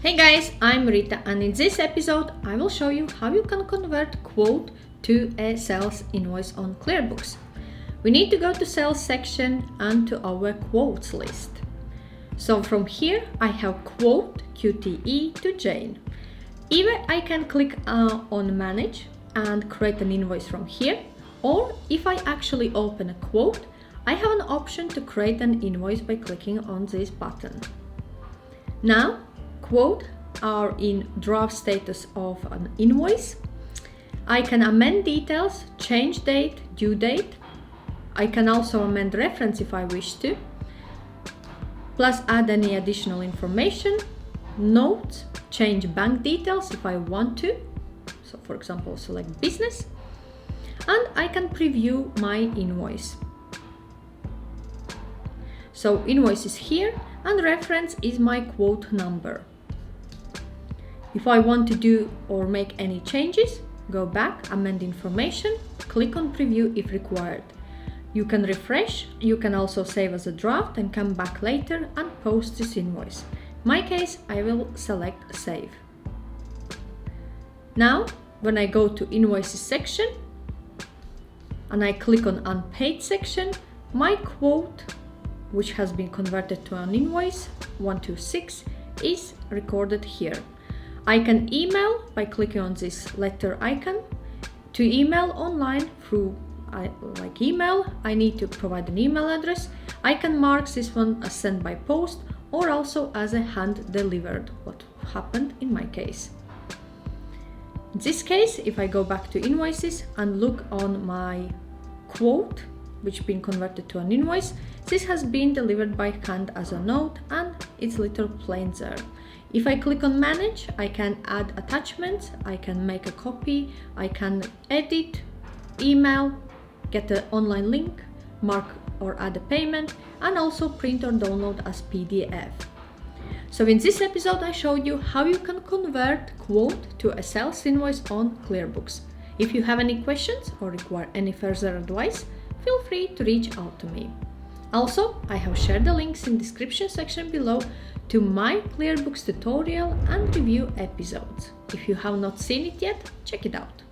Hey guys, I'm Rita, and in this episode I will show you how you can convert quote to a sales invoice on ClearBooks. We need to go to sales section and to our quotes list. So from here I have quote QTE to Jane. Either I can click on manage and create an invoice from here, or if I actually open a quote, I have an option to create an invoice by clicking on this button. Now, quote are in draft status of an invoice. I can amend details, change date, due date. I can also amend reference if I wish to, plus add any additional information, notes, change bank details if I want to. So for example, select business, and I can preview my invoice. So invoice is here and reference is my quote number. If I want to do or make any changes, go back, amend information, click on preview if required. You can refresh, you can also save as a draft and come back later and post this invoice. In my case, I will select save. Now, when I go to invoices section and I click on unpaid section, my quote, which has been converted to an invoice 126, is recorded here. I can email by clicking on this letter icon. To email online through like email, I need to provide an email address. I can mark this one as sent by post or also as a hand delivered, what happened in my case. In this case, if I go back to invoices and look on my quote, which been converted to an invoice, this has been delivered by hand as a note and it's little plain there. If I click on manage, I can add attachments, I can make a copy, I can edit, email, get an online link, mark or add a payment, and also print or download as PDF. So in this episode I showed you how you can convert quote to a sales invoice on ClearBooks. If you have any questions or require any further advice, feel free to reach out to me. Also, I have shared the links in the description section below to my ClearBooks tutorial and review episodes. If you have not seen it yet, check it out.